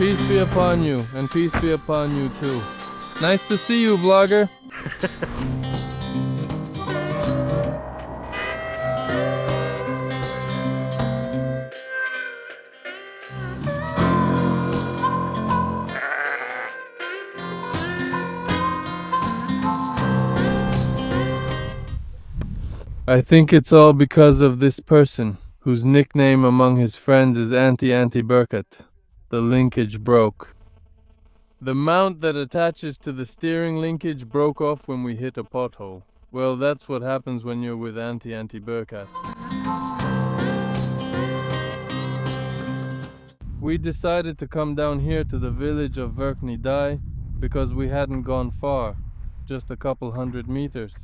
Peace be upon you, and peace be upon you too. Nice to see you, vlogger. I think it's all because of this person, whose nickname among his friends is Anti-Burkat. The linkage broke. The mount that attaches to the steering linkage broke off when we hit a pothole. Well, that's what happens when you're with Anti-Burkat. We decided to come down here to the village of Verkhney Dai because we hadn't gone far, just a couple 100 meters.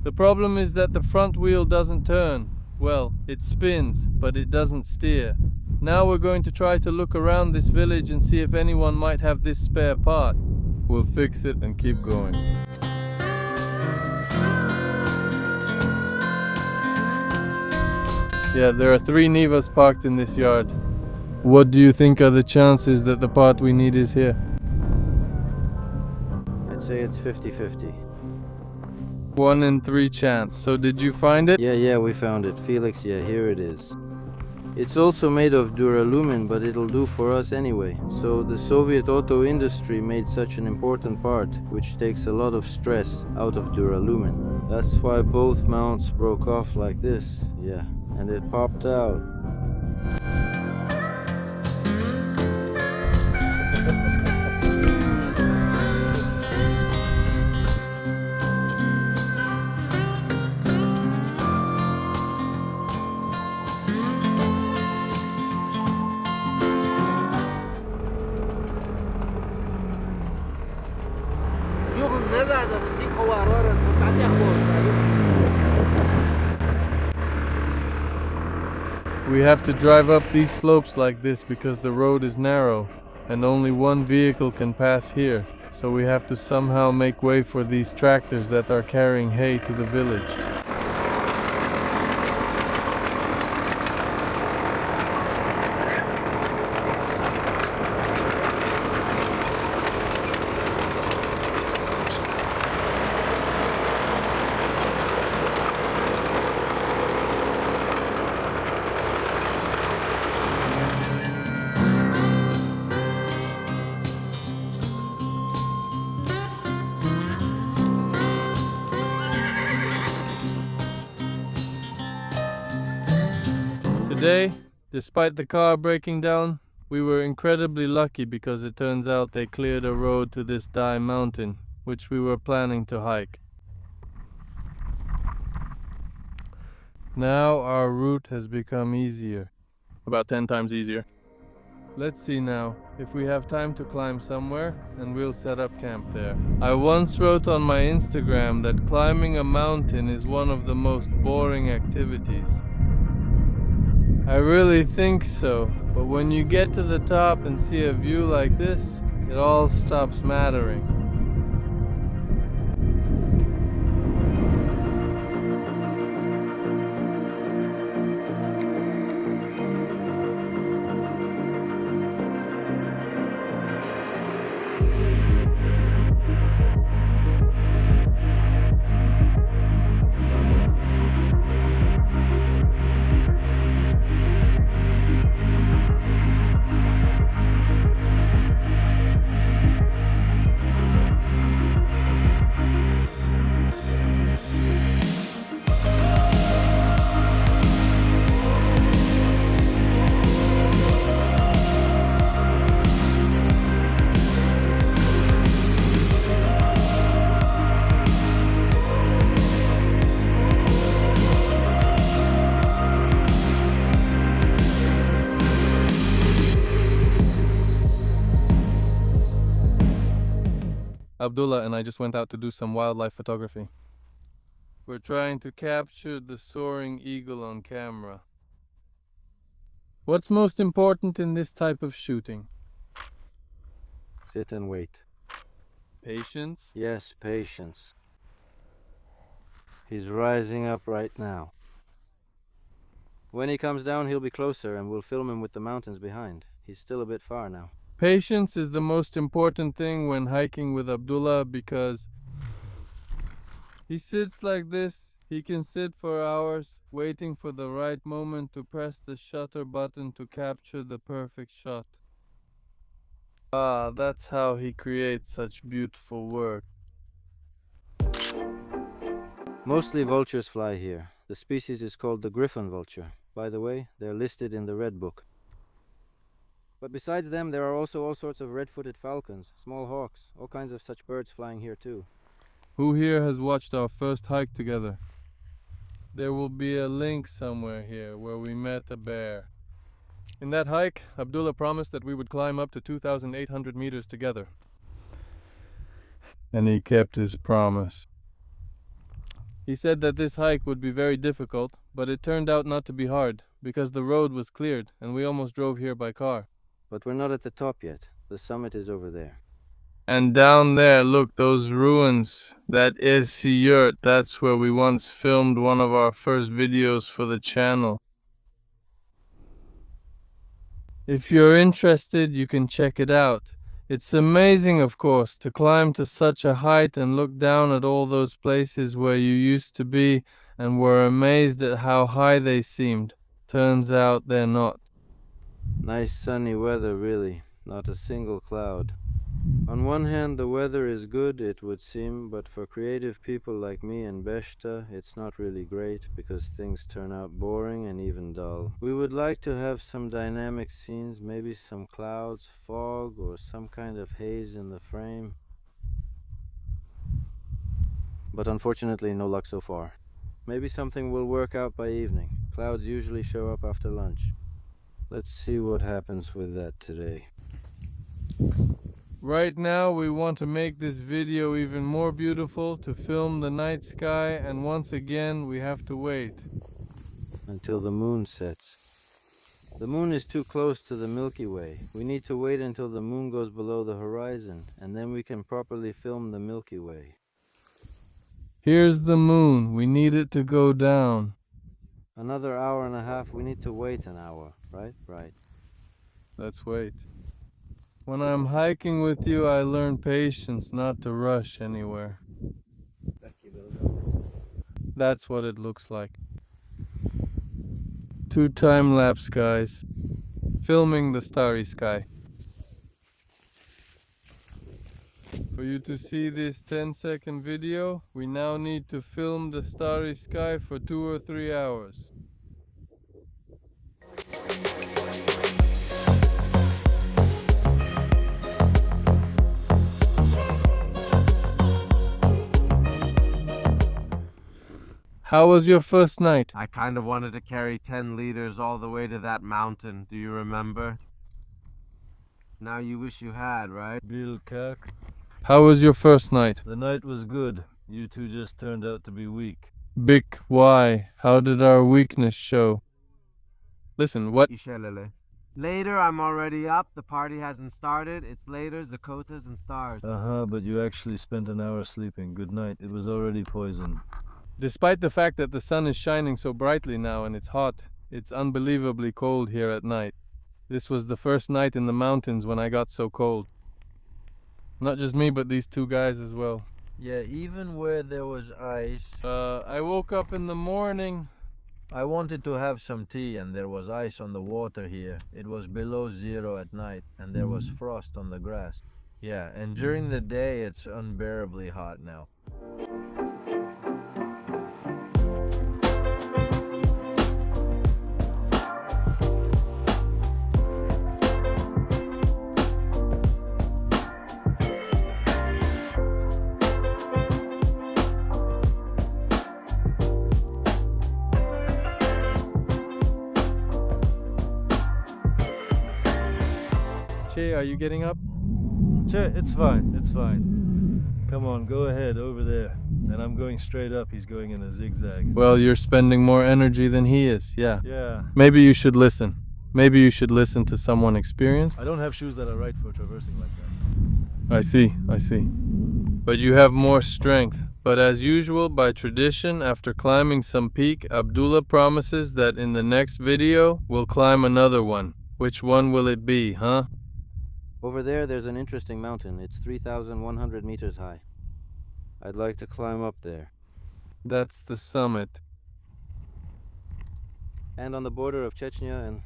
The problem is that the front wheel doesn't turn. Well, it spins, but it doesn't steer. Now we're going to try to look around this village and see if anyone might have this spare part. We'll fix it and keep going. Yeah, there are 3 Nivas parked in this yard. What do you think are the chances that the part we need is here? I'd say it's 50-50. 1 in 3 chance. So did you find it? Yeah, we found it. Felix, yeah, here it is. It's also made of duralumin, but it'll do for us anyway. So the Soviet auto industry made such an important part, which takes a lot of stress out of duralumin. That's why both mounts broke off like this. Yeah, and it popped out. We have to drive up these slopes like this because the road is narrow and only one vehicle can pass here. So we have to somehow make way for these tractors that are carrying hay to the village. Today, despite the car breaking down, we were incredibly lucky because it turns out they cleared a road to this Dai mountain, which we were planning to hike. Now our route has become easier. About 10 times easier. Let's see now if we have time to climb somewhere, and we'll set up camp there. I once wrote on my Instagram that climbing a mountain is one of the most boring activities. I really think so, but when you get to the top and see a view like this, it all stops mattering. Abdullah and I just went out to do some wildlife photography. We're trying to capture the soaring eagle on camera. What's most important in this type of shooting? Sit and wait. Patience? Yes, patience. He's rising up right now. When he comes down, he'll be closer and we'll film him with the mountains behind. He's still a bit far now. Patience is the most important thing when hiking with Abdullah because he sits like this. He can sit for hours waiting for the right moment to press the shutter button to capture the perfect shot. Ah, that's how he creates such beautiful work. Mostly vultures fly here. The species is called the griffon vulture. By the way, they're listed in the Red Book. But besides them, there are also all sorts of red-footed falcons, small hawks, all kinds of such birds flying here too. Who here has watched our first hike together? There will be a link somewhere here where we met a bear. In that hike, Abdullah promised that we would climb up to 2,800 meters together. And he kept his promise. He said that this hike would be very difficult, but it turned out not to be hard, because the road was cleared and we almost drove here by car. But we're not at the top yet. The summit is over there. And down there, look, those ruins. That is Siyurt. That's where we once filmed one of our first videos for the channel. If you're interested, you can check it out. It's amazing, of course, to climb to such a height and look down at all those places where you used to be and were amazed at how high they seemed. Turns out they're not. Nice sunny weather, really. Not a single cloud. On one hand, the weather is good, it would seem, but for creative people like me and Beshta, it's not really great because things turn out boring and even dull. We would like to have some dynamic scenes, maybe some clouds, fog, or some kind of haze in the frame. But unfortunately, no luck so far. Maybe something will work out by evening. Clouds usually show up after lunch. Let's see what happens with that today. Right now we want to make this video even more beautiful, to film the night sky, and once again we have to wait. Until the moon sets. The moon is too close to the Milky Way. We need to wait until the moon goes below the horizon, and then we can properly film the Milky Way. Here's the moon. We need it to go down. Another hour and a half. We need to wait an hour, right? Right. Let's wait. When I'm hiking with you, I learn patience, not to rush anywhere. That's what it looks like. 2 time-lapse guys, filming the starry sky. For you to see this 10-second video, we now need to film the starry sky for 2 or 3 hours. How was your first night? I kind of wanted to carry 10 liters all the way to that mountain, do you remember? Now you wish you had, right? Bill Kirk. How was your first night? The night was good. You two just turned out to be weak. Bick, why? How did our weakness show? Listen, what? Later, I'm already up. The party hasn't started. It's later, Zakotas and stars. But you actually spent an hour sleeping. Good night. It was already poison. Despite the fact that the sun is shining so brightly now and it's hot, it's unbelievably cold here at night. This was the first night in the mountains when I got so cold. Not just me, but these 2 guys as well. Yeah, even where there was ice. I woke up in the morning. I wanted to have some tea and there was ice on the water here. It was below 0 at night and there was frost on the grass. Yeah, and during the day it's unbearably hot now. Che, are you getting up? Che, it's fine. It's fine. Come on, go ahead over there. And I'm going straight up. He's going in a zigzag. Well, you're spending more energy than he is, yeah. Yeah. Maybe you should listen. Maybe you should listen to someone experienced. I don't have shoes that are right for traversing like that. I see. But you have more strength. But as usual, by tradition, after climbing some peak, Abdullah promises that in the next video, we'll climb another one. Which one will it be, huh? Over there, there's an interesting mountain. It's 3,100 meters high. I'd like to climb up there. That's the summit. And on the border of Chechnya and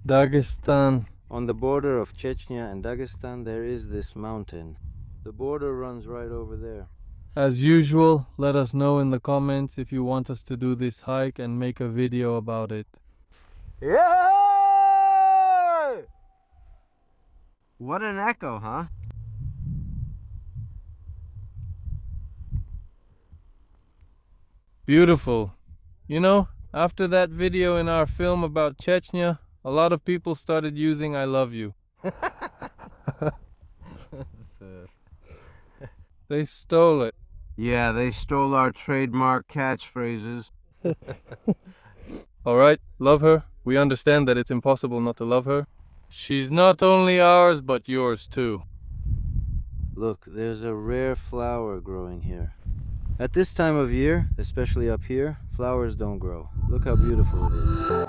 Dagestan. On the border of Chechnya and Dagestan, there is this mountain. The border runs right over there. As usual, let us know in the comments if you want us to do this hike and make a video about it. Yeah! What an echo, huh? Beautiful. You know, after that video in our film about Chechnya, a lot of people started using I love you. They stole it. Yeah, they stole our trademark catchphrases. Alright, love her. We understand that it's impossible not to love her. She's not only ours, but yours too. Look, there's a rare flower growing here. At this time of year, especially up here, flowers don't grow. Look how beautiful it is.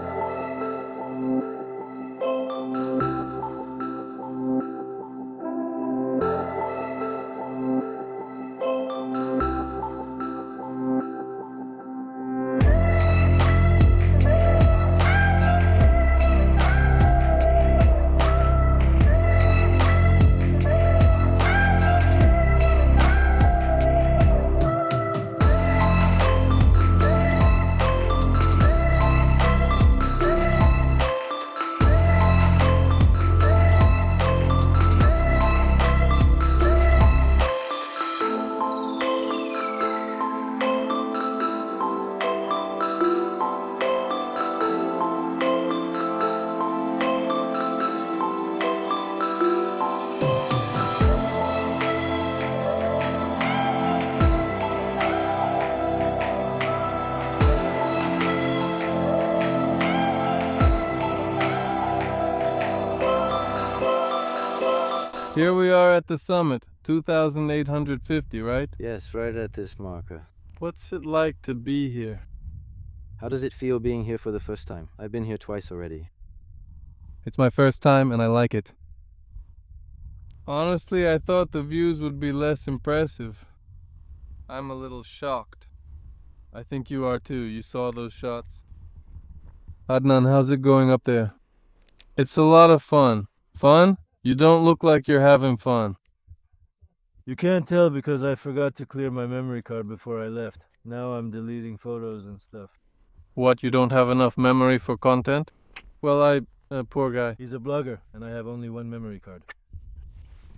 Here we are at the summit, 2,850, right? Yes, right at this marker. What's it like to be here? How does it feel being here for the first time? I've been here twice already. It's my first time and I like it. Honestly, I thought the views would be less impressive. I'm a little shocked. I think you are too. You saw those shots. Adnan, how's it going up there? It's a lot of fun. Fun? You don't look like you're having fun. You can't tell because I forgot to clear my memory card before I left. Now I'm deleting photos and stuff. What, you don't have enough memory for content? Well, poor guy. He's a blogger, and I have only one memory card.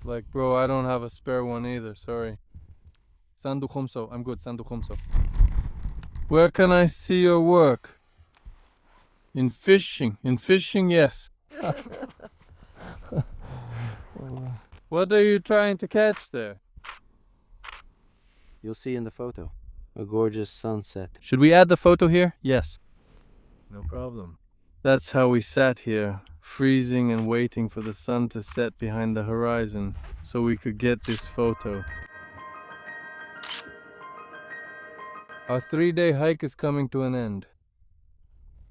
Like, bro, I don't have a spare one either, sorry. Sandu khumso, I'm good, Sandu khumso. Where can I see your work? In fishing, yes. What are you trying to catch there? You'll see in the photo. A gorgeous sunset. Should we add the photo here? Yes. No problem. That's how we sat here, freezing and waiting for the sun to set behind the horizon, so we could get this photo. Our 3-day hike is coming to an end.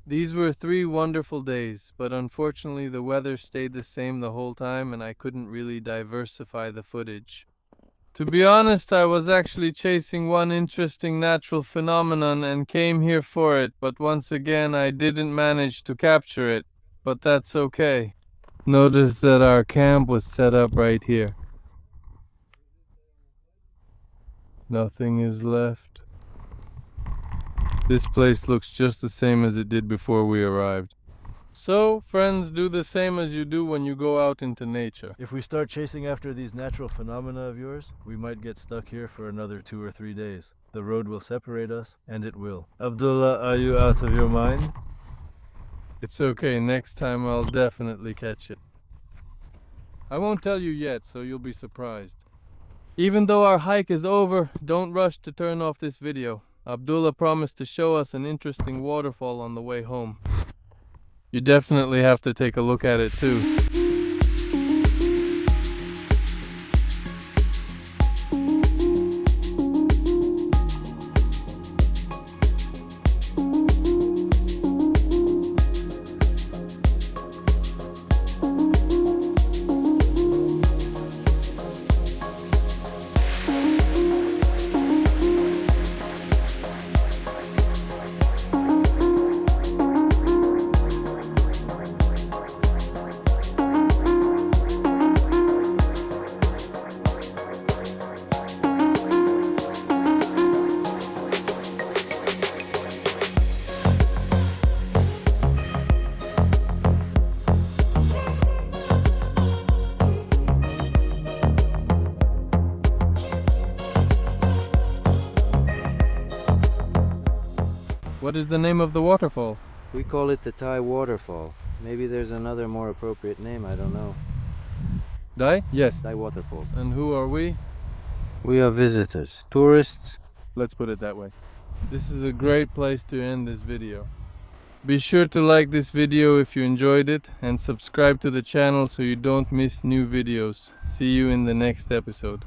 These were 3 wonderful days, but unfortunately the weather stayed the same the whole time and I couldn't really diversify the footage. To be honest, I was actually chasing one interesting natural phenomenon and came here for it, but once again I didn't manage to capture it, but that's okay. Notice that our camp was set up right here. Nothing is left. This place looks just the same as it did before we arrived. So, friends, do the same as you do when you go out into nature. If we start chasing after these natural phenomena of yours, we might get stuck here for another 2 or 3 days. The road will separate us, and it will. Abdullah, are you out of your mind? It's okay, next time I'll definitely catch it. I won't tell you yet, so you'll be surprised. Even though our hike is over, don't rush to turn off this video. Abdullah promised to show us an interesting waterfall on the way home. You definitely have to take a look at it too. What is the name of the waterfall? We call it the Thai Waterfall. Maybe there's another more appropriate name, I don't know. Dai? Yes. Thai Waterfall. And who are we? We are visitors, tourists. Let's put it that way. This is a great place to end this video. Be sure to like this video if you enjoyed it and subscribe to the channel so you don't miss new videos. See you in the next episode.